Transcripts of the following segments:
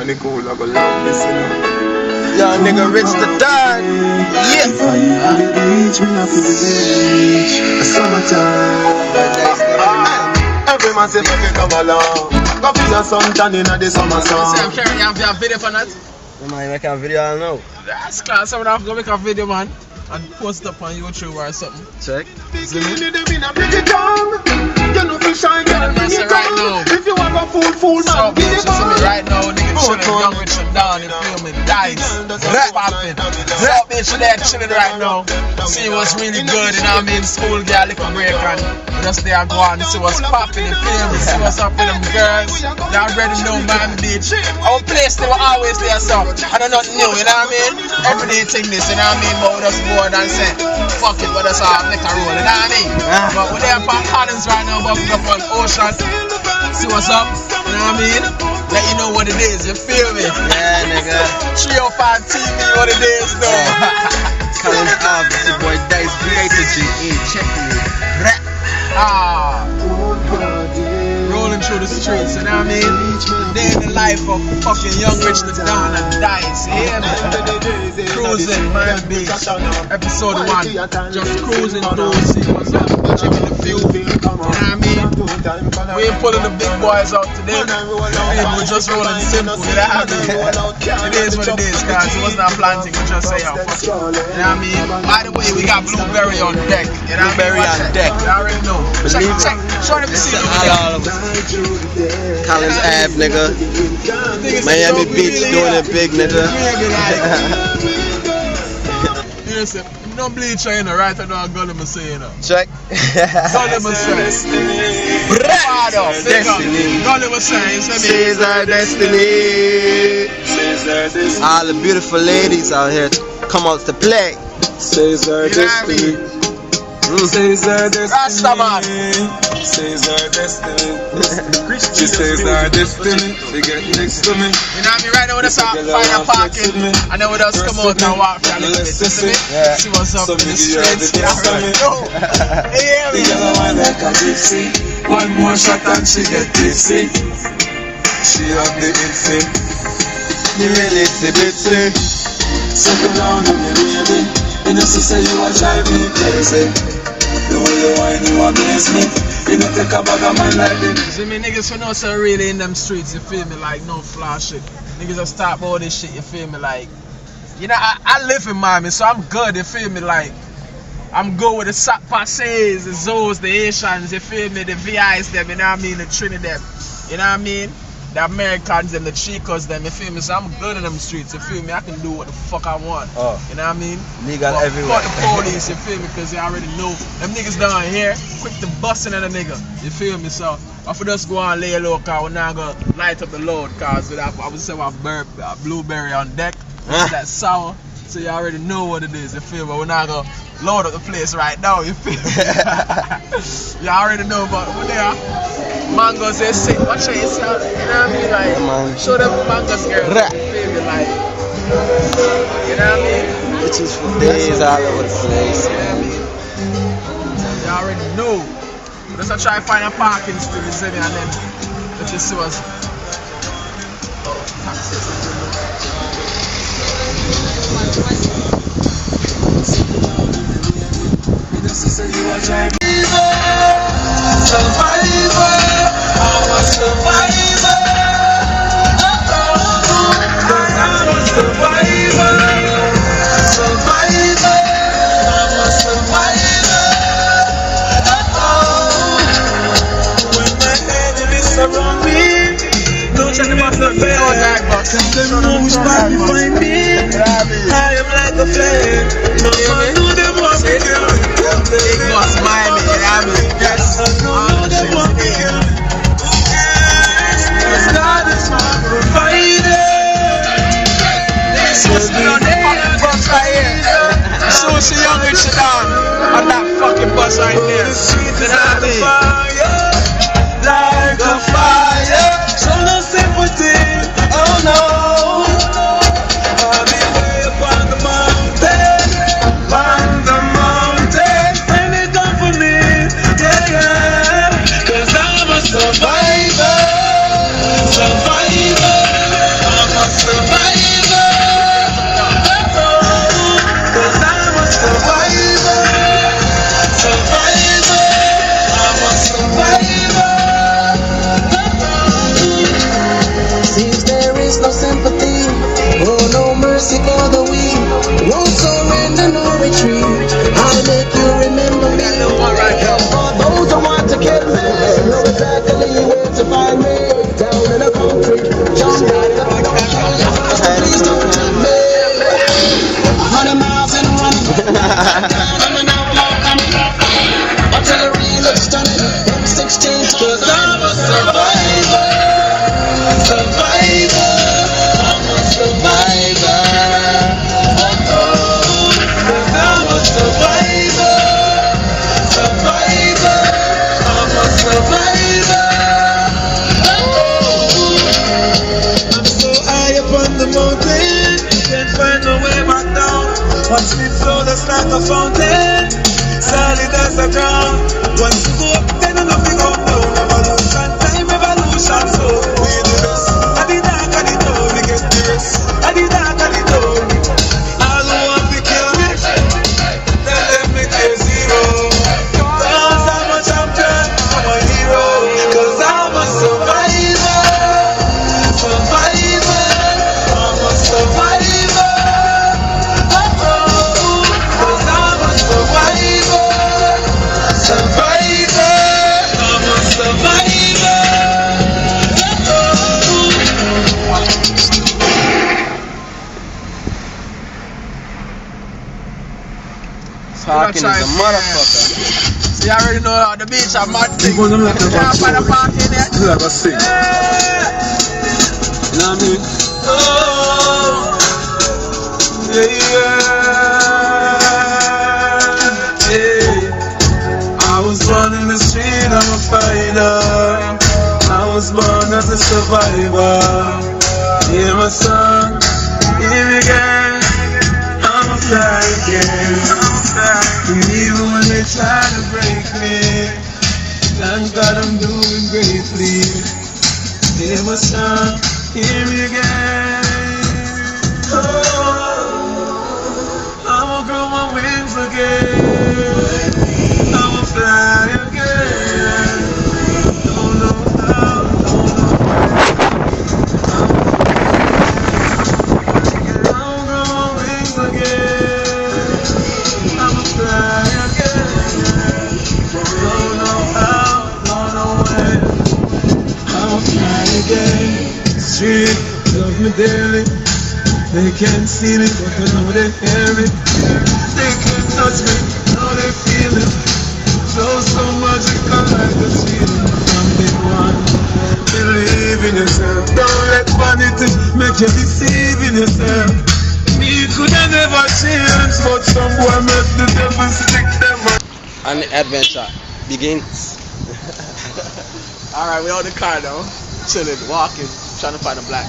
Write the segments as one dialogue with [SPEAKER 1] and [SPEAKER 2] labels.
[SPEAKER 1] Danny Cool, I go love this, you know.
[SPEAKER 2] Young nigga Rich the Don. Yeah.
[SPEAKER 1] Every man say make it come along. Come feel your sun tan in the summer sun.
[SPEAKER 3] I'm carrying you have a video for that.
[SPEAKER 2] Man, make a video, I know.
[SPEAKER 3] That's class. I'm gonna have to go make a video, man, and post it up on YouTube or something.
[SPEAKER 2] Check.
[SPEAKER 1] You know fish and girl,
[SPEAKER 3] right now.
[SPEAKER 1] if you have a fool man,
[SPEAKER 3] So,
[SPEAKER 1] give it
[SPEAKER 3] bitch, see me
[SPEAKER 1] back.
[SPEAKER 3] right now, nigga chilling, young Rich and Don, you feel me? Dice, popping. So, bitch, there chilling right now. See what's really good, you know what I mean? School girl, little break, and just there go on, see what's popping, you feel me? See what's up with them girls. You already know, man, bitch. Our place, they were always there, so I don't know nothing new, you know what I mean? Everyday thing this, you know what I mean? But we just more than say, fuck it, but that's all make a roll, you know what I mean? But we're there for Collins right now, buffing up on Ocean. See what's up, you know what I mean? Let you know what it is, you feel me?
[SPEAKER 2] Yeah, nigga.
[SPEAKER 3] 305 TV, what it is, though.
[SPEAKER 2] Collins Ave, it's your boy Dice Creator G.E. Check me.
[SPEAKER 3] Rolling through the streets, you know what I mean? Day in the life of fucking young Rich the Don and Dice, yeah, man. Cruising, man, beach. Episode 1. Just cruising through, see what's up. Checking the view, you know what I mean? We ain't pulling the big boys out today. We're just rolling simple, you know what I mean? It is what it is, guys. It wasn't our planting, we just say, oh, fuck it. You know what I mean? By the way, we got Blueberry on deck. You know what I mean?
[SPEAKER 2] Blueberry on deck.
[SPEAKER 3] You already know. Check. Show them the scene.
[SPEAKER 2] All of us. Collins Ave, nigga. Miami Beach doing it big, nigga.
[SPEAKER 3] Listen, no bleach, you know, right? I know I'm gonna say, you know.
[SPEAKER 2] Check.
[SPEAKER 3] Gonna say.
[SPEAKER 2] Destiny.
[SPEAKER 3] Gonna say,
[SPEAKER 2] Says our destiny. All the beautiful ladies out here come out to play.
[SPEAKER 1] Says our destiny. Says our destiny.
[SPEAKER 3] Rastaman.
[SPEAKER 1] Says our destiny. She says our destiny. She get next to me.
[SPEAKER 3] You know what I mean? Right now, we're just find a parking. And then we just come out and walk for a little bit. You see me?
[SPEAKER 2] Yeah.
[SPEAKER 3] See what's up in the streets. You already know. Hey,
[SPEAKER 1] The girl want like a gypsy. One more shot and she get tipsy. She have the itsy.
[SPEAKER 2] You really itsy.
[SPEAKER 1] Settle down on me, baby. You know, she say you a drive me crazy. The way you whine, you amaze me. You know, take a bag of man like this.
[SPEAKER 3] See me, niggas who know so really in them streets, you feel me, like no flash shit. Niggas just stop all this shit, you feel me, like, you know, I live in Miami, so I'm good, you feel me, like, I'm good with the Sac Passes, the Zoes, the Asians, you feel me, the VIs them, you know what I mean, the Trinidad, you know what I mean, the Americans them, the Chicos them, you feel me, so I'm good in them streets, you feel me, I can do what the fuck I want, you know what I mean?
[SPEAKER 2] Legal
[SPEAKER 3] But
[SPEAKER 2] everywhere.
[SPEAKER 3] fuck the police, you feel me, because they already know, them niggas down here, quick to busting at a nigga, you feel me, so, if we just go and lay low, cause we're not gonna light up the load, cause I would say we have Blueberry on deck, that sour, so you already know what it is, you feel me, but we're not gonna load up the place right now, you feel me? You already know, but we're there. Mangoes, they sick, watch it yourself, you know what I mean, like,
[SPEAKER 2] Man.
[SPEAKER 3] show them mangoes, girl, you feel me, like, you know what I mean?
[SPEAKER 2] Bitches for days all over the place.
[SPEAKER 3] You know what I mean? You already know. Let's try to find a parking street, you see me, and then let's just see what's. Oh,
[SPEAKER 1] Survivor, I'm a survivor. I'm a survivor. Survivor, I'm a survivor. When my enemies surround me, don't check them off the bed. Them know which part you find me. I am like a flame. No man know them want me kill.
[SPEAKER 3] Big boss Miami, you know what I mean? Yes.
[SPEAKER 1] No them want me kill. Yes, God is my provider.
[SPEAKER 3] What's going on the fucking bus right here? So she young Rich the Don on that fucking bus right there. You know what I mean?
[SPEAKER 1] Like a fire, show no sympathy. Oh no, I'll be way up on the mountain, and they come for me, yeah, 'cause I'm a survivor, I'm a Watch me flow just like a fountain, solid as the ground. Once you go up, then I'm gonna go down. Evolution, time evolution, so we do this. I did that, I did all, we get the rest. I did that, I did all. All who want to kill me, tell them me they're zero. Cause I'm a champion, I'm a hero. Cause I'm a survivor, survivor. I'm a survivor. Cause I'm a survivor, survivor. I'm a survivor.
[SPEAKER 2] Talking is a motherfucker.
[SPEAKER 3] So you already know the beach are mad thing.
[SPEAKER 1] People don't like
[SPEAKER 3] You can't find a park in there.
[SPEAKER 1] Still have a sing. You know what I mean? Oh, yeah. I was born in the street, I'm a fighter. I was born as a survivor. Hear my song, hear me again. I'm a fly again. Even when they try to break me, thank God I'm doing greatly. Hear my song, hear me again. Oh, I'ma grow my wings again. I'ma fly again. Don't know how, don't know when. I'ma grow my wings again. I'ma fly again. Don't know how, don't know when. I'ma fly again. Street, love me daily. They can't see me, but I know they hear it. They can't touch me, know they feel it. So magical like the feeling from big one. Believe in yourself, don't let vanity make you deceive in yourself. Me could have never changed, but some boy make the devil stick them on.
[SPEAKER 2] And the adventure begins.
[SPEAKER 3] Alright, we on the car now. Chilling, walking, trying to find a black.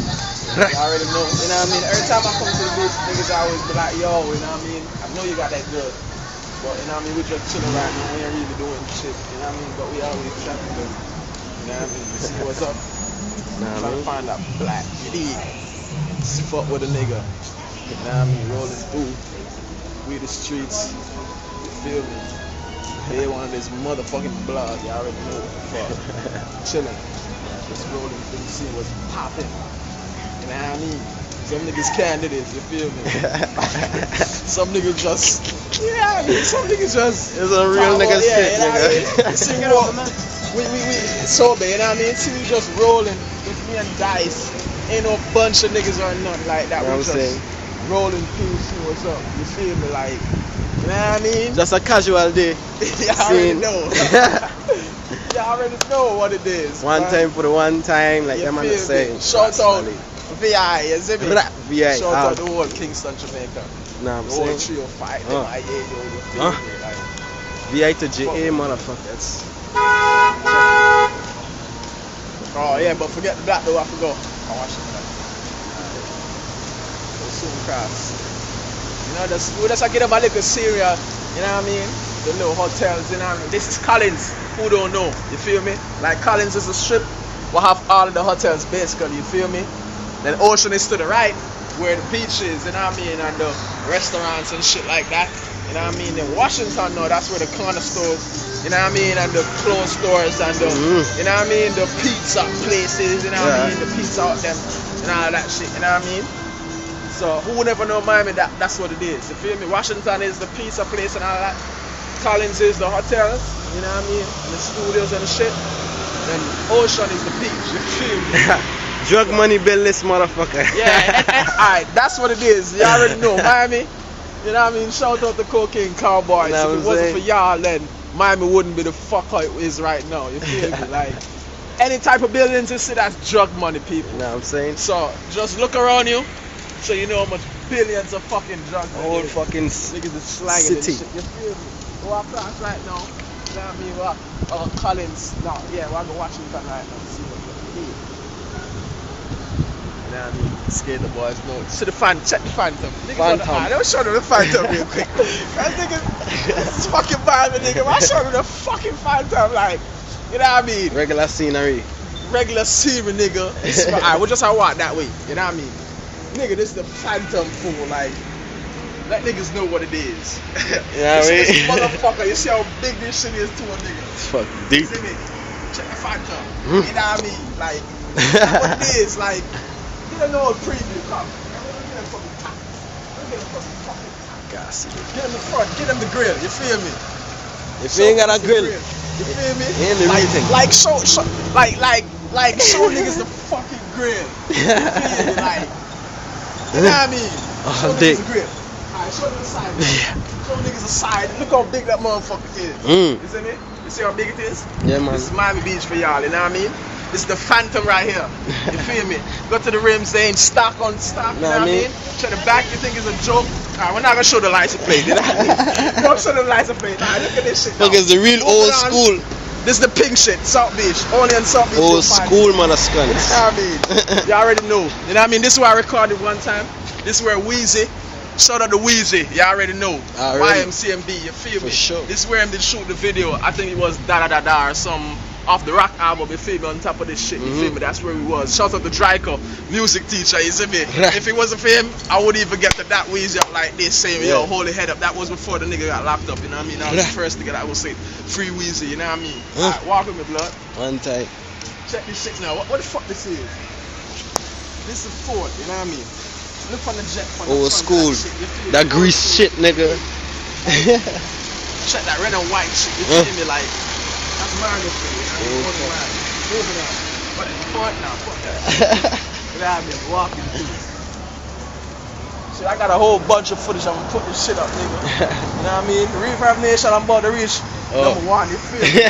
[SPEAKER 3] You already know, you know what I mean? Every time I come to the beach, niggas always be like, yo, you know what I mean? I know you got that good. But, you know what I mean? We're just chilling right now. We ain't really doing shit, you know what I mean? But we always trying to do, you know what I mean? To see what's up. Trying to find that black. Fuck with a nigga. You know what I mean? Rolling through. We the streets. You feel me? They one of this motherfucking blood. You already know what the fuck. Chilling. Just rolling through, see what's popping. You know what I mean? Some niggas candidates, you feel me? Some niggas just, yeah, I mean, some niggas just.
[SPEAKER 2] It's a real nigga shit,
[SPEAKER 3] you know what I mean?
[SPEAKER 2] nigga.
[SPEAKER 3] See what, we sober, you know what I mean? See, we just rolling with me and Dice. Ain't no bunch of niggas or nothing like that.
[SPEAKER 2] You know
[SPEAKER 3] We
[SPEAKER 2] what I'm
[SPEAKER 3] just rolling through, see what's up. You feel me? Like, you know what I mean?
[SPEAKER 2] Just a casual day.
[SPEAKER 3] You already know. You already know what it is.
[SPEAKER 2] One
[SPEAKER 3] man.
[SPEAKER 2] time for the one time, like
[SPEAKER 3] You
[SPEAKER 2] them man
[SPEAKER 3] feel
[SPEAKER 2] saying.
[SPEAKER 3] me? Shout out VI, you see me?
[SPEAKER 2] VI,
[SPEAKER 3] Shout out the whole Kingston, Jamaica.
[SPEAKER 2] Nah, I'm
[SPEAKER 3] The whole
[SPEAKER 2] saying.
[SPEAKER 3] 305, them IA, you feel me? Like,
[SPEAKER 2] VI to JA, motherfuckers.
[SPEAKER 3] oh yeah, but forget the black though, I forgot. Oh, I should have. We'll soon cross. You know, we just give them a little cereal, you know what I mean? The little hotels, you know what I mean? This is Collins, who don't know, you feel me? Like Collins is a strip, we'll have all of the hotels basically, you feel me? Then Ocean is to the right, where the beach is, you know what I mean? And the restaurants and shit like that, you know what I mean? Then Washington, no, that's where the corner stores, you know what I mean? And the clothes stores and the, you know what I mean? The pizza places, you know what I mean? The pizza out them and all that shit, you know what I mean? So who would ever know Miami, that's what it is, you feel me? Washington is the pizza place and all that. Collins is the hotels, you know what I mean? And the studios and the shit. And Ocean is the beach, you feel me?
[SPEAKER 2] Drug money bill this motherfucker.
[SPEAKER 3] Yeah, and alright, that's what it is. You already know, Miami. You know what I mean? Shout out to Cocaine Cowboys.
[SPEAKER 2] Know
[SPEAKER 3] If it wasn't for y'all, then Miami wouldn't be the fuck how it is right now. You feel me? Like, any type of buildings you see, that's drug money, people.
[SPEAKER 2] You know what I'm saying?
[SPEAKER 3] So, just look around you, so you know how much billions of fucking drugs there
[SPEAKER 2] Whole
[SPEAKER 3] is.
[SPEAKER 2] fucking
[SPEAKER 3] Niggas is slanging
[SPEAKER 2] city.
[SPEAKER 3] and shit. You feel me? Go up class right now. You know what I mean? Collins. No, yeah, we're going to Washington right now. See what we can do. You know what I mean?
[SPEAKER 2] Scared the boys know.
[SPEAKER 3] To the fan, check the Phantom.
[SPEAKER 2] Phantom.
[SPEAKER 3] Let me show them the Phantom real quick. That nigga, this is fucking bad, nigga. I show them the fucking Phantom, like, you know what I mean?
[SPEAKER 2] Regular scenery.
[SPEAKER 3] Regular scenery, nigga. Alright, we'll just walk that way, you know what I mean? Nigga, this is the Phantom fool, like, let niggas know what it is.
[SPEAKER 2] You know what I mean?
[SPEAKER 3] This motherfucker, you see how big this shit is to a nigga.
[SPEAKER 2] It's fucking deep.
[SPEAKER 3] See me? Check the Phantom. You know what I mean? Like, what it is, like, get a little preview, come. Get him fucking top. Get him fucking top.
[SPEAKER 2] Gosh.
[SPEAKER 3] Get him the front, get him the grill, you feel me?
[SPEAKER 2] If you ain't got a grill,
[SPEAKER 3] you feel me?
[SPEAKER 2] ain't the real thing.
[SPEAKER 3] Like show show niggas the fucking grill. You feel me? Like, you know what I mean? Show niggas the grill. Alright, show them the side. Show niggas the side. Look how big that motherfucker is. You see me? You see how big it is?
[SPEAKER 2] Yeah, man.
[SPEAKER 3] This is Miami Beach for y'all, you know what I mean? This is the Phantom right here. You feel me? Go to the rims, they ain't stock on stock, you know what I mean? Show the back, you think it's a joke? Alright, we're not gonna show the license plate, you know what I mean? Don't show the license plate. Alright, look at this shit.
[SPEAKER 2] Look, it's the real old school.
[SPEAKER 3] This is the pink shit, South Beach. Only on South Beach.
[SPEAKER 2] Old school, man, of skunks.
[SPEAKER 3] You know what I mean? You already know. You know what I mean? This is where I recorded one time. This is where Weezy. Shout out to Weezy. You already know. YMCMB, you feel me?
[SPEAKER 2] For sure.
[SPEAKER 3] This is where him did shoot the video. I think it was Da Da Da Da or some off the rock album, you feel me, on top of this shit, you feel me? That's where we was. Shout out to Draco, music teacher, you see me? If it wasn't for him, I wouldn't even get to that Weezy up like this, saying, yo, hold your head up. That was before the nigga got locked up, you know what I mean? That was the first nigga that would say, free Weezy, you know what I mean? Alright, walk with me, blood.
[SPEAKER 2] One time.
[SPEAKER 3] Check this shit now. What the fuck this is? This is Ford, you know what I mean? Look on the jet.
[SPEAKER 2] Old school. That grease shit, nigga.
[SPEAKER 3] Check that red and white shit, you feel me? Like, that's mine, you feel me? Moving on. But fuck now, fuck that. You know what I mean? Walking through. See, I got a whole bunch of footage. I'm gonna put this shit up, nigga. You know what I mean? The Reverb Nation, I'm about to reach #1, you feel me?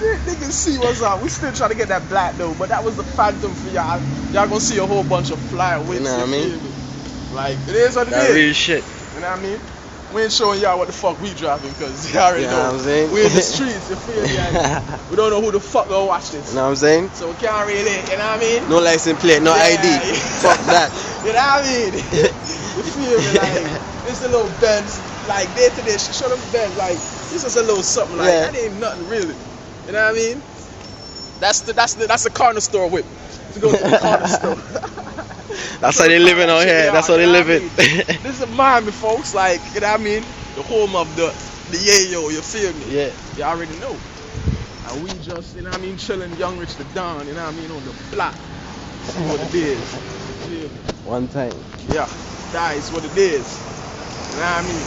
[SPEAKER 3] Niggas see what's up. We still trying to get that black though, but that was the Phantom for y'all. Y'all gonna see a whole bunch of fly whips.
[SPEAKER 2] You know what I mean?
[SPEAKER 3] Like, it is what it
[SPEAKER 2] that
[SPEAKER 3] is.
[SPEAKER 2] real shit.
[SPEAKER 3] You know what I mean? We ain't showing y'all what the fuck we driving, because y'all already know.
[SPEAKER 2] What I'm saying?
[SPEAKER 3] We in the streets, you feel me? We don't know who the fuck gonna watch this.
[SPEAKER 2] You know what I'm saying?
[SPEAKER 3] So we can't really, you know what I mean?
[SPEAKER 2] No license plate, no ID. Fuck that.
[SPEAKER 3] You know what I mean? You feel me? Like, it's a little Benz, like day to day, show them Benz, like, this is a little something, like, that ain't nothing really. You know what I mean? That's the corner store whip. To go to the corner store.
[SPEAKER 2] That's how they living out here. That's how they living.
[SPEAKER 3] This is Miami, folks. Like, you know what I mean? The home of the yayo. You feel me?
[SPEAKER 2] Yeah.
[SPEAKER 3] You already know. And we just, you know what I mean, chilling, Young Rich the Don. You know what I mean, on the block. See what it is. You feel me?
[SPEAKER 2] One time.
[SPEAKER 3] Yeah. That is what it is. You know what I mean?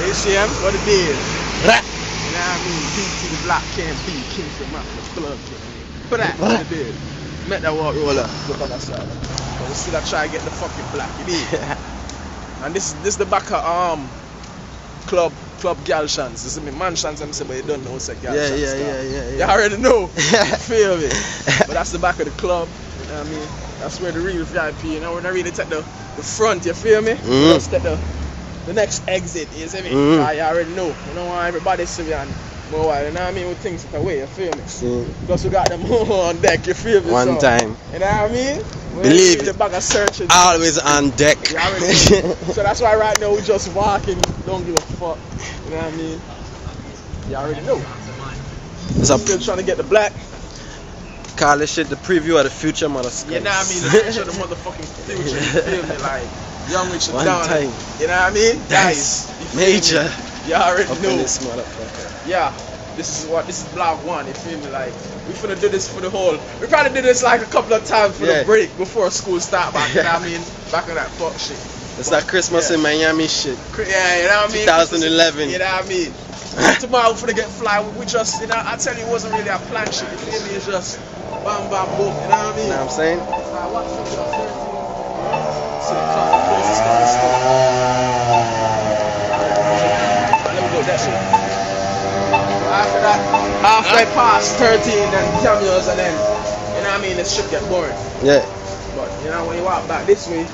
[SPEAKER 3] ACM, what it is. You know what I mean? BT the block can't be Kingston Mafia Club. But that, what it is. Met that walk roller. Look on that side. But we still try to get the fucking black. You need. And this the back of club Galshans. This is my mansions, I'm saying, but you don't know what's a Galshans.
[SPEAKER 2] Yeah.
[SPEAKER 3] You already know. Feel me? But that's the back of the club. You know what I mean? That's where the real VIP. You know, we're not really take the front. You feel me? Let's take the next exit. You see me? You already know. You know why everybody see me and more while. You know what I mean? With things away. You feel me? Because we got them on deck. You feel me?
[SPEAKER 2] One time.
[SPEAKER 3] You know what I mean?
[SPEAKER 2] Believe
[SPEAKER 3] the bag of searching.
[SPEAKER 2] Always on deck.
[SPEAKER 3] You already know. So that's why right now we just walking. Don't give a fuck. You know what I mean? You already know. Still trying to get the black.
[SPEAKER 2] Call this shit the preview of the future, motherfucker.
[SPEAKER 3] You know what I mean? The future of the motherfucking future. You feel me? Like, Young Rich
[SPEAKER 2] One
[SPEAKER 3] Down.
[SPEAKER 2] time.
[SPEAKER 3] You know what I mean? Guys.
[SPEAKER 2] Major.
[SPEAKER 3] You already
[SPEAKER 2] Up
[SPEAKER 3] know.
[SPEAKER 2] in this motherfucker.
[SPEAKER 3] Yeah. This is vlog 1, you feel me? Like, we finna do this for the whole. We probably did this like a couple of times for the break before school start back. You know what I mean? Back on that fuck shit.
[SPEAKER 2] It's that Christmas in Miami shit.
[SPEAKER 3] Yeah, you know what I mean?
[SPEAKER 2] 2011.
[SPEAKER 3] You know what I mean? Tomorrow we're finna get fly. We just, you know, I tell you, it wasn't really a plan shit. You feel me? It's just bam bam boom. You know what I mean?
[SPEAKER 2] You know what I'm saying?
[SPEAKER 3] What the fuck is see the car, the place is starting. Let me go that shit. After that, halfway past 13, then cameos, and then, you know what I mean, the shit get boring.
[SPEAKER 2] Yeah.
[SPEAKER 3] But, you know, when you walk back this way,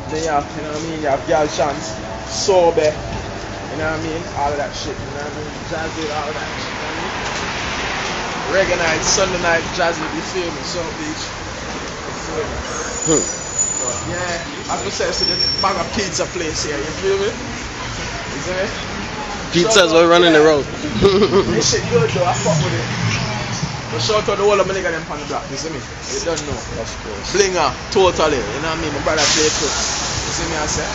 [SPEAKER 3] then you have, you know what I mean, you have Galshans, Sobe, you know what I mean, all of that shit, you know what I mean, Jazzy, all of that shit, you know what I mean. Reggae night, Sunday night, Jazzy, you feel me, South Beach, you But yeah, as we said, it's a bag of pizza place here, you feel me? You see me?
[SPEAKER 2] Pizzas were running the road.
[SPEAKER 3] This shit good though, I fuck with it. But shout out to all of my niggas them on the block, you see me? You don't know.
[SPEAKER 2] Of course.
[SPEAKER 3] Blinger, totally, you know what I mean? My brother play too. You see me, I say?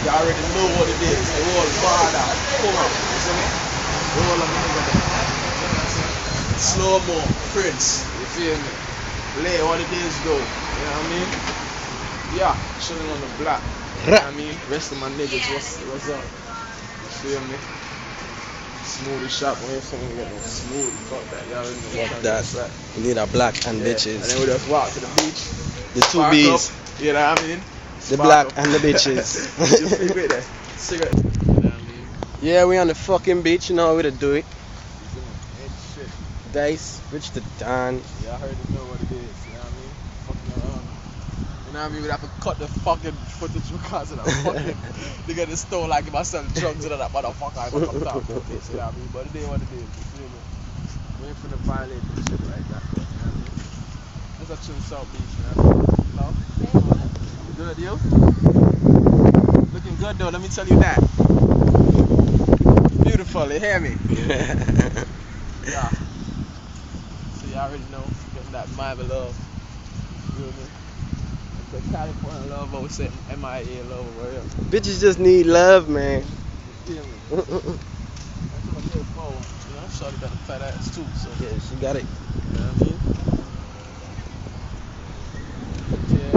[SPEAKER 3] You already know what it is. The whole father, come on, you see me? The whole of my niggas them. Slow mo, Prince, you feel me? Lay what it is though, you know what I mean? Yeah, chilling on the block. You know what I mean? Rest of my niggas, what's up? You feel me? Smoothie shop, when you're saying you get no smoothie, fuck that, y'all already know
[SPEAKER 2] Fuck that. We need our black and bitches.
[SPEAKER 3] And then we just walk to the beach.
[SPEAKER 2] The two
[SPEAKER 3] Spark
[SPEAKER 2] B's.
[SPEAKER 3] up, you know what I mean?
[SPEAKER 2] The
[SPEAKER 3] Spark
[SPEAKER 2] black
[SPEAKER 3] up.
[SPEAKER 2] and the bitches.
[SPEAKER 3] You feel me there? Cigarette. You know what I mean?
[SPEAKER 2] Yeah, we on the fucking beach, you know how we to do it.
[SPEAKER 3] Ain't shit.
[SPEAKER 2] Dice, Rich the Don.
[SPEAKER 3] Y'all already know what it is, you know what I mean? Fucking around. You know what I mean? We'd have to cut the fucking footage because of that fucking nigga in the store like if I sell drugs into that motherfucker, I gonna come down for this, you know what I mean? But it ain't what it is, you feel me? We ain't finna violate this shit like that, you know what I mean? That's a chill South Beach, you know what I mean? Good, you? Looking good though, let me tell you that. Beautiful, you hear me? Yeah. So you already know, getting that Miami love. You feel me? The California love over say MIA love over here.
[SPEAKER 2] Bitches just need love, man.
[SPEAKER 3] You feel me? That's what I'm here for. You know, Shorty got a fat ass too, so
[SPEAKER 2] Yeah, she got it.
[SPEAKER 3] you know what I mean? Yeah.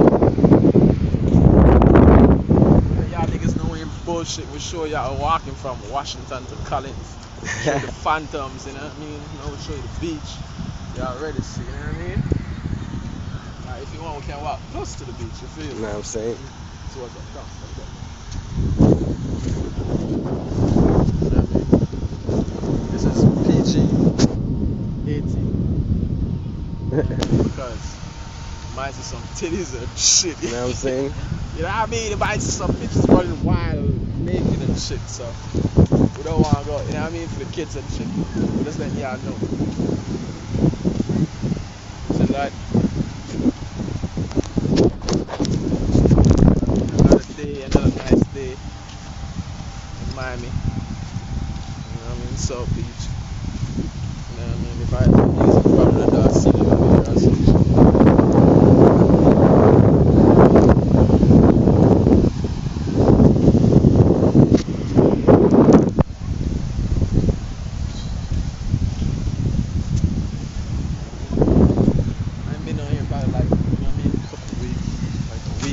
[SPEAKER 3] Y'all niggas know we ain't bullshit. We show y'all walking from Washington to Collins. Show the phantoms, you know what I mean? You know, we show you the beach. Y'all ready to see, you know what I mean? Alright, if you want, we can walk close to the beach, you feel
[SPEAKER 2] You
[SPEAKER 3] me?
[SPEAKER 2] know what I'm saying?
[SPEAKER 3] Towards the come, let's go. You know what I mean? This is PG 18. Because might see some titties and shit.
[SPEAKER 2] You know what I'm saying?
[SPEAKER 3] You know what I mean? It might see some bitches running wild, naked and shit, so we don't want to go, you know what I mean, for the kids and shit. Just letting y'all know. So like, another day, another nice day in Miami. You know what I mean? South Beach. You know what I mean? If I had to use it, probably I'd see you over here or some shit.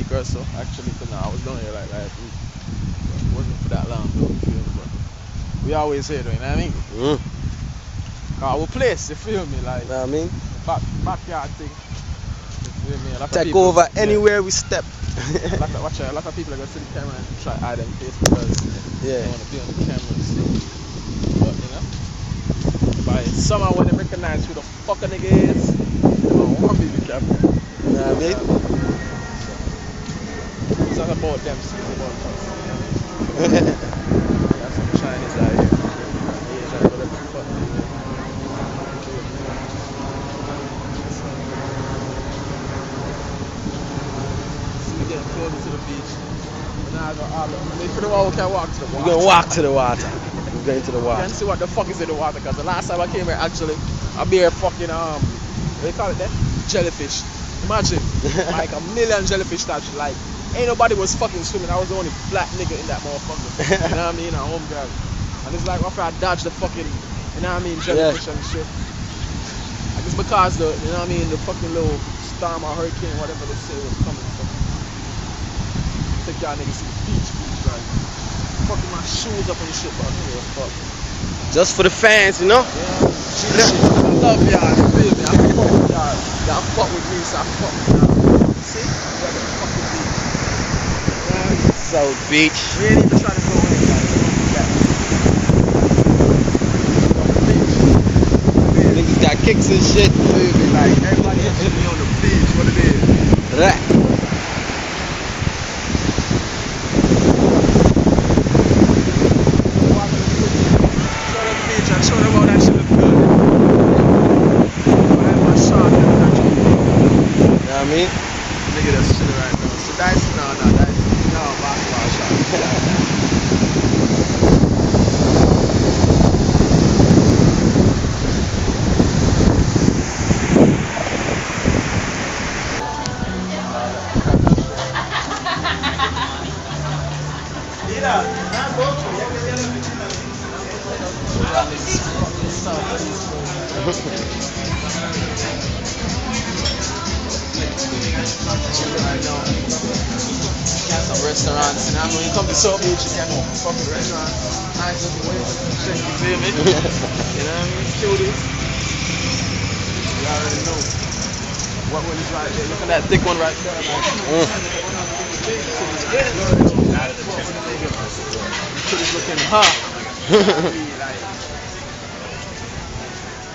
[SPEAKER 3] Or so, actually, cause I was down here like last week. But it wasn't for that long though, you feel me? But we always here though, you know what I mean? Our place, you feel me? Like,
[SPEAKER 2] You know what I mean?
[SPEAKER 3] backyard thing. You feel me? A lot of
[SPEAKER 2] Take
[SPEAKER 3] people,
[SPEAKER 2] over anywhere we step.
[SPEAKER 3] a lot of people are gonna see the camera and try to hide their face because they
[SPEAKER 2] Yeah.
[SPEAKER 3] want to be on the camera and stuff. But you know, by somehow when they recognize who the fuck a nigga is, they don't want to be the camera.
[SPEAKER 2] You know what I mean?
[SPEAKER 3] It's not about them, it's about us. You know what I mean? Got some Chinese out here. Asian, whatever the fuck they do. So we getting closer to the beach. But now I got all of them. If you know we can walk to the water.
[SPEAKER 2] We're gonna walk to the water. We're going to the
[SPEAKER 3] You
[SPEAKER 2] water.
[SPEAKER 3] can see what the fuck is in the water, because the last time I came here, actually, I be here fucking, what do you call it there? Jellyfish. Imagine, like a million jellyfish that like, ain't nobody was fucking swimming. I was the only black nigga in that motherfucker. You know what I mean? A home girl. And it's like after I dodged the fucking, you know what I mean, jellyfish and shit. And it's because the, you know what I mean, the fucking little storm or hurricane, whatever they say was coming from. Take y'all niggas to the beach, right? Fucking my shoes up and shit, but I don't give a fuck.
[SPEAKER 2] Just for the fans, you know?
[SPEAKER 3] Yeah, shit. I love y'all, you feel me? I fuck with y'all. Y'all fuck with me, so I fuck with y'all. See? We're the fucking beach. Yeah.
[SPEAKER 2] South Beach.
[SPEAKER 3] We ain't even trying to go in, like,
[SPEAKER 2] Niggas got kicks and shit.
[SPEAKER 3] feel me? Like, everybody has to be on the beach, what it is.
[SPEAKER 2] Right.
[SPEAKER 3] Show them all that shit look good. I had my shot in the country.
[SPEAKER 2] You know what I mean?
[SPEAKER 3] Got some restaurants, and when you come to South Beach, you can fucking restaurant. Nice looking way, shit, you feel me? You know what I mean? Cuties. You already know. What one is right there? Look at that thick one right there, man. Cuties looking hot.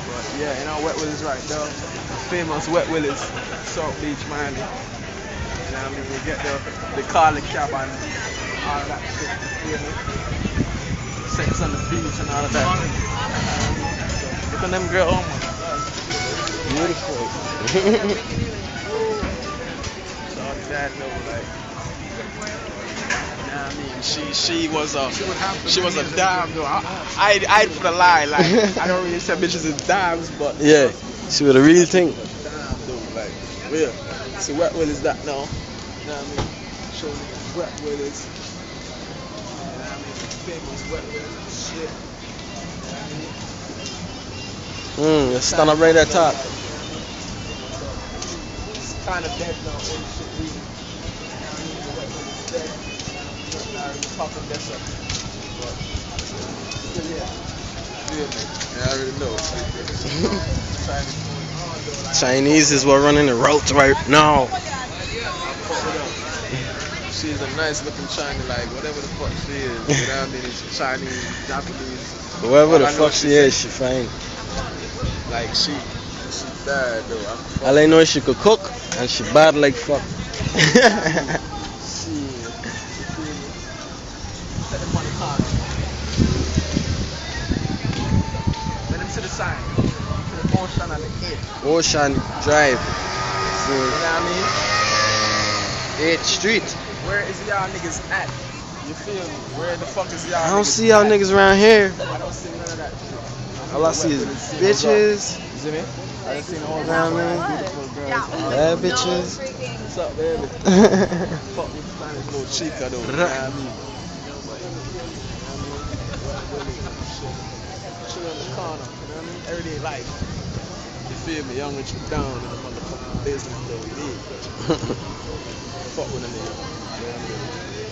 [SPEAKER 3] But yeah, you know, Wet Willie's right there. Famous Wet Willie's, South Beach, Miami. You know what I mean? You get the Carly cap and all that shit, you know? Sex on the beach and all of that. Look at them girls, oh my God. Beautiful. So that though, like, you know what I mean? She was a dime though. I'd put a lie, like, I don't really say bitches as dimes, but
[SPEAKER 2] Yeah, she was a real thing.
[SPEAKER 3] dime though, like, real. So Wet Willie's that now. You know what I mean? Show me Wet Willie's. You know what I mean? Famous Wet Willie's and shit. You know what I mean?
[SPEAKER 2] Just stand up right at the top.
[SPEAKER 3] It's kind of dead now, all the shit we. You know what I mean? The Wet Willie's dead. We're popping this up. But still here. Feel me? Yeah, I already know.
[SPEAKER 2] Chinese is what running the routes right now.
[SPEAKER 3] She's a nice looking Chinese, like whatever the fuck she is. You know what I mean? It's Chinese, Japanese.
[SPEAKER 2] Whoever the
[SPEAKER 3] All I know
[SPEAKER 2] fuck she is, she fine.
[SPEAKER 3] Like she bad though.
[SPEAKER 2] All I know is she could cook and she bad like fuck.
[SPEAKER 3] She. Set them on the car. Let them to the side. To the ocean and the gate.
[SPEAKER 2] Ocean Drive.
[SPEAKER 3] You know what I mean?
[SPEAKER 2] 8th Street.
[SPEAKER 3] Where is y'all niggas at? You feel me? Where the fuck is y'all?
[SPEAKER 2] I don't
[SPEAKER 3] niggas
[SPEAKER 2] see y'all
[SPEAKER 3] at?
[SPEAKER 2] nig's around here.
[SPEAKER 3] I don't see none of that shit.
[SPEAKER 2] All I see is bitches.
[SPEAKER 3] You see me? I done seen a whole
[SPEAKER 2] Know what I
[SPEAKER 3] bunch
[SPEAKER 2] mean?
[SPEAKER 3] of beautiful girls.
[SPEAKER 2] Bad bitches.
[SPEAKER 3] What's up, baby? Fuck with Spanish little chica though. You know what I mean? Chill in the corner. You know what I mean? Everyday life. You feel me? Young rich and down in the motherfucking business though. You need. Fuck with a nigga. You know what I mean?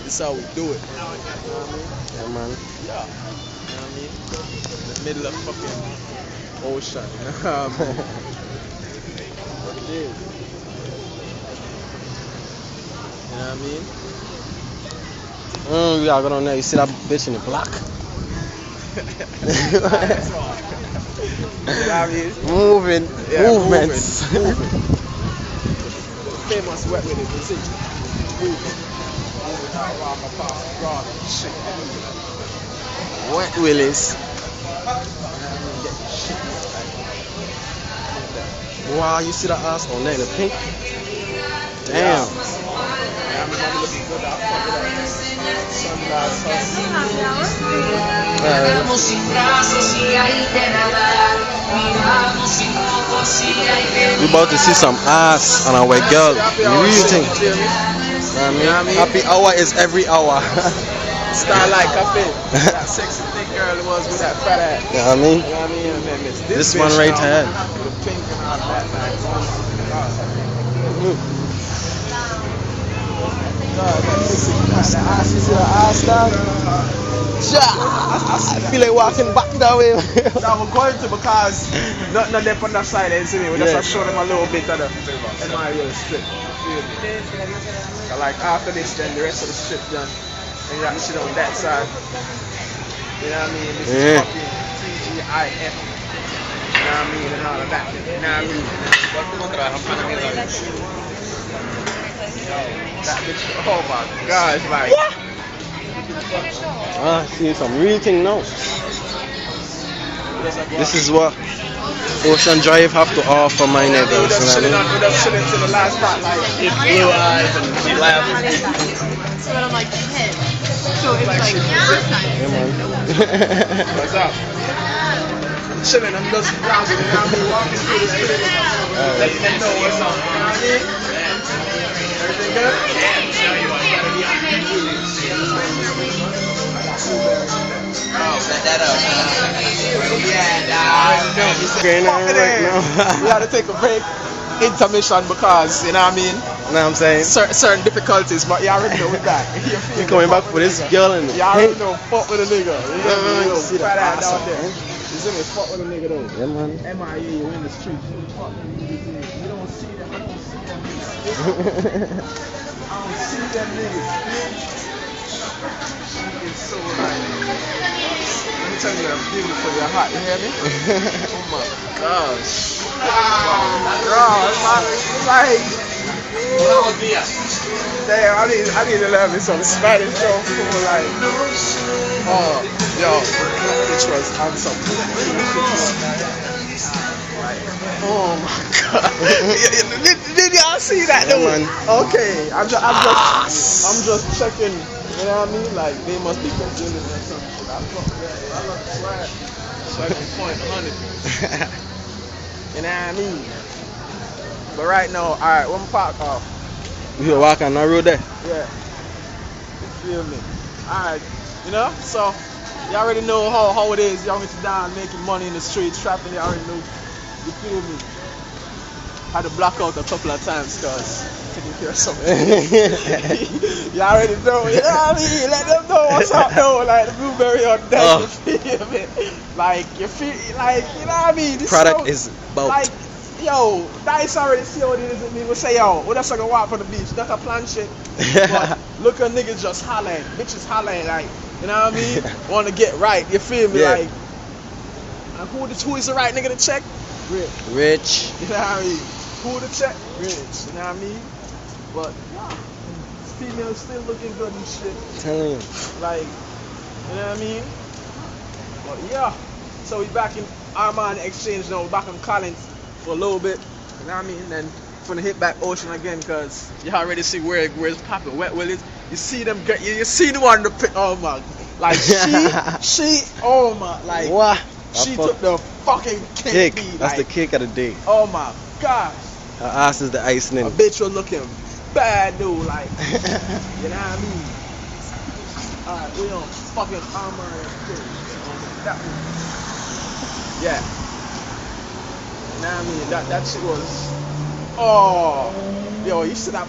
[SPEAKER 3] This how we do it. You know what I mean?
[SPEAKER 2] Yeah, man.
[SPEAKER 3] Yeah. You know what I mean? In the middle of fucking ocean. You know what I mean? What it is. You know what I mean?
[SPEAKER 2] We gotta go down there. You see that bitch in the block?
[SPEAKER 3] You know what I mean?
[SPEAKER 2] Moving.
[SPEAKER 3] Yeah,
[SPEAKER 2] Movements.
[SPEAKER 3] moving. Famous Wet Willie's, you see? Moving. Moving out around my past broad and shit.
[SPEAKER 2] Wet Willie's. Wow, you see that ass on there in the pink? Damn. We about to see some ass on our way, girl. The real thing. You know what I mean? Happy hour is every hour.
[SPEAKER 3] Starlight Cafe. That sexy thick girl was with that fat ass.
[SPEAKER 2] You know what I mean?
[SPEAKER 3] You know what I mean? And then
[SPEAKER 2] This one right here.
[SPEAKER 3] With the pink and all that.
[SPEAKER 2] You see the ass down? I feel like walking back that way.
[SPEAKER 3] Now we're going to because nothing on them on that side, you see me? We just show them a little bit of the MIL strip. So like after this, then the rest of the strip done. And you got shit on that side. You know what I mean? This is fucking TGIF. You know what I mean? And all of that. You know what I mean? That bitch, oh my gosh, like.
[SPEAKER 2] I see some real thing now. This is what Ocean Drive have to offer my neighbors.
[SPEAKER 3] We're just chilling to the last part, like blue eyes and laughing.
[SPEAKER 4] So I'm like, hit. So it's like,
[SPEAKER 2] Yeah, man.
[SPEAKER 3] What's up? I'm chilling, I'm just browsing and I'm walking through the street. Letting them know what's up. You know what I mean? Everything good? Yeah,
[SPEAKER 2] Going on right now.
[SPEAKER 3] We had to take a break, intermission, because, you know what I mean?
[SPEAKER 2] Know what I'm saying?
[SPEAKER 3] Certain difficulties, but you already know we're back.
[SPEAKER 2] You coming back for this girl and
[SPEAKER 3] You already know, fuck with a nigga.
[SPEAKER 2] you see that ass
[SPEAKER 3] down
[SPEAKER 2] up,
[SPEAKER 3] there.
[SPEAKER 2] man.
[SPEAKER 3] You see me, fuck with a nigga though.
[SPEAKER 2] Yeah, man.
[SPEAKER 3] MIA, you in the street. Fuck with niggas. You don't see them. I don't see them niggas. I don't see them niggas. It's so right. Let me tell you, I'm beautiful. You're hot. You hear me? Oh my gosh. God, it's like. Damn, I need to learn me some Spanish, so cool, like. Oh, yo, bitch was handsome. Oh my God. Did y'all see that though?
[SPEAKER 2] Yeah, man.
[SPEAKER 3] Okay, I'm just checking. You know what I mean? Like they must be confusing or some shit. I love swag. Checking point 100. You know what I mean? But right now, alright, one park off.
[SPEAKER 2] We were walking on the road there.
[SPEAKER 3] Yeah. You feel me? Alright, you know? So you already know how it is. Y'all went down making money in the streets, trapping, you already know. You feel me? Had to block out a couple of times because taking care of something. You already know, you know what I mean? Let them know what's up though, like the blueberry on deck,
[SPEAKER 2] Oh.
[SPEAKER 3] you feel me? Like you feel like, you know what I mean? This
[SPEAKER 2] Product
[SPEAKER 3] so,
[SPEAKER 2] is about.
[SPEAKER 3] like, yo, Dice already see what it is in me. We say, yo, what that's like a walk for the beach, that's a plan shit. But look at niggas just hollering, bitches hollering, like, you know what I mean? Want to get right, you feel me?
[SPEAKER 2] Yeah.
[SPEAKER 3] Like, and who is the right nigga to check?
[SPEAKER 2] Rich.
[SPEAKER 3] You know what I mean? Who to check? Rich. You know what I mean? But yeah, females still looking good and shit.
[SPEAKER 2] Telling you.
[SPEAKER 3] Like, you know what I mean? But yeah, so we back in Armand Exchange now. We're back on Collins for a little bit. You know what I mean? Then finna hit back Ocean again because you already see where it's popping. Wet Willis. You see them. You see the one. Oh my. Like she. Oh my. Like.
[SPEAKER 2] What?
[SPEAKER 3] She took the fucking
[SPEAKER 2] Kick.
[SPEAKER 3] cake.
[SPEAKER 2] That's the kick of the day.
[SPEAKER 3] Oh my gosh.
[SPEAKER 2] Her ass is the icing.
[SPEAKER 3] A bitch was looking bad, dude. Like, you know what I mean? Alright, we on fucking armor and shit. That one. Yeah. You know what I mean? That shit was. Oh. Yo, you see that?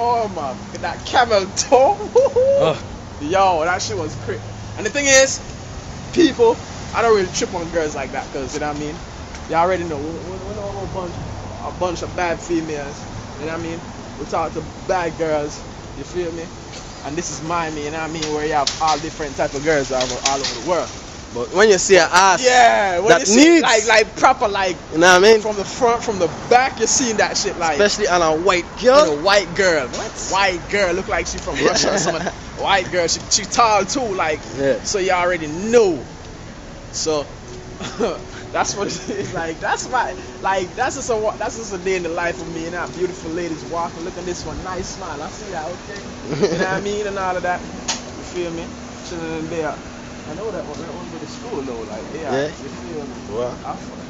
[SPEAKER 3] Oh my. That camel toe. Yo, that shit was crazy. And the thing is, people. I don't really trip on girls like that because, you know what I mean? You already know. We know a bunch of bad females. You know what I mean? We talk to bad girls. You feel me? And this is Miami, you know what I mean? Where you have all different type of girls all over the world.
[SPEAKER 2] But when you see an ass,
[SPEAKER 3] Yeah, when
[SPEAKER 2] that
[SPEAKER 3] you see
[SPEAKER 2] needs,
[SPEAKER 3] like proper, like,
[SPEAKER 2] you know what I mean?
[SPEAKER 3] from the front, from the back, you're seeing that shit like.
[SPEAKER 2] Especially on a white
[SPEAKER 3] On
[SPEAKER 2] girl.
[SPEAKER 3] a white girl.
[SPEAKER 2] What?
[SPEAKER 3] White girl, look like she from Russia or something. White girl, she tall too, like.
[SPEAKER 2] Yeah.
[SPEAKER 3] So you already know. So that's what it is. Like that's my that's just a day in the life of me and that beautiful ladies walking. Look at this one, nice smile. I see that, okay. You know what I mean and all of that. You feel me? Chilling in there. I know that one go to school though, like
[SPEAKER 2] Yeah.
[SPEAKER 3] You feel me?
[SPEAKER 2] Well,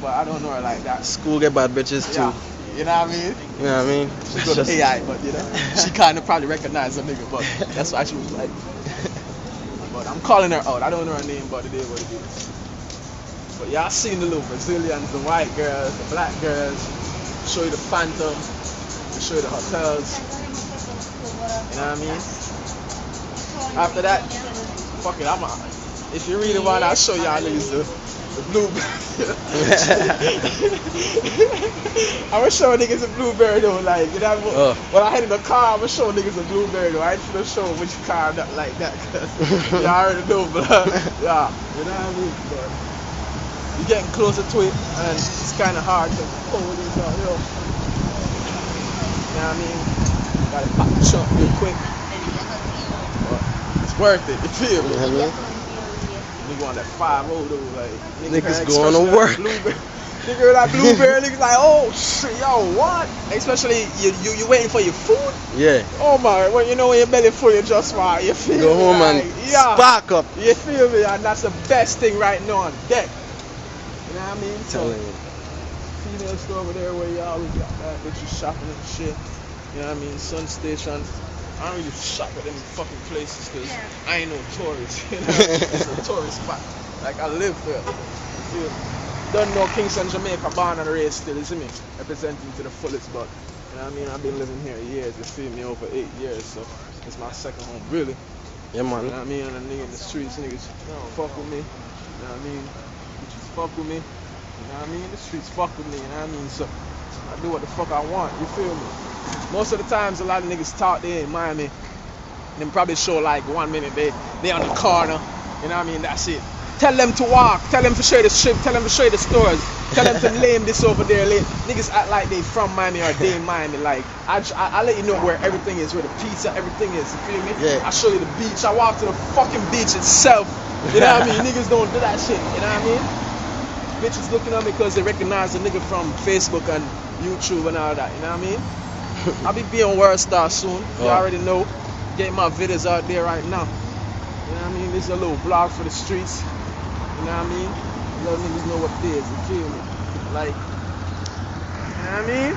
[SPEAKER 3] But I don't know her like that.
[SPEAKER 2] school get bad bitches too.
[SPEAKER 3] Yeah. You know what I mean?
[SPEAKER 2] You know what I mean?
[SPEAKER 3] She go to AI, but you know, she kind of probably recognized a nigga, but that's why she was like. But I'm calling her out. I don't know her name, but it is what it is. But y'all seen the little Brazilians, the white girls, the black girls. Show you the Phantom. Show you the hotels. You know what I mean? After that, fuck it. If you read about it, I'll show y'all niggas the blueberry. I'm gonna show niggas a blueberry though, like, you know, when I head in the car, I'm gonna show niggas a blueberry though. I ain't gonna show which car not like that, cause y'all already know, but yeah, you know what I mean? But you're getting closer to it, and it's kind of hard to pull these out, you know. You know what I mean? Gotta pop the trunk real quick. But it's worth it, you feel me?
[SPEAKER 2] You know what I mean?
[SPEAKER 3] Nigga on that 5-0 though, like
[SPEAKER 2] Niggas going to work.
[SPEAKER 3] Nigga with that blueberry, niggas like, oh shit, yo, what? Especially you waiting for your food.
[SPEAKER 2] Yeah.
[SPEAKER 3] Oh my, when you know when your belly full, you just want, you feel
[SPEAKER 2] Go
[SPEAKER 3] me?
[SPEAKER 2] home
[SPEAKER 3] like,
[SPEAKER 2] and
[SPEAKER 3] yeah,
[SPEAKER 2] spark up.
[SPEAKER 3] you feel me? And that's the best thing right now on deck. You know what I mean? So,
[SPEAKER 2] Telling you.
[SPEAKER 3] female store over there where you always got that bitches shopping and shit. You know what I mean? Sun Station. I don't really shop at them fucking places because
[SPEAKER 4] Yeah.
[SPEAKER 3] I ain't no tourist. You know? It's a tourist spot. Like I live there. You feel me? Don't know Kingston, Jamaica, born and raised still, you see me? Representing to the fullest, but you know what I mean? I've been living here years, you feel me, over 8 years, so it's my second home, really.
[SPEAKER 2] Yeah, man.
[SPEAKER 3] You know what I mean? And the nigga in the streets, niggas fuck with me. You know what I mean? Bitches fuck with me. You know what I mean? The streets fuck with me, you know what I mean? So I do what the fuck I want, you feel me? Most of the times a lot of niggas talk, they in Miami. Them probably show like 1 minute they on the corner, you know what I mean? That's it. Tell them to walk, tell them to show the strip, tell them to show the stores, tell them to lame this over there, lame. Niggas act like they from Miami or they in Miami. Like I let you know where everything is, where the pizza, everything is, you feel me?
[SPEAKER 2] Yeah.
[SPEAKER 3] I show you the beach, I walk to the fucking beach itself. You know what I mean? Niggas don't do that shit, you know what I mean? Bitches looking at me because they recognize the nigga from Facebook and YouTube and all that, you know what I mean? I'll be being World Star soon, you already know. Getting my videos out there right now. You know what I mean? This is a little vlog for the streets. You know what I mean? Let niggas know what it is, you feel me? Like, you know what I mean?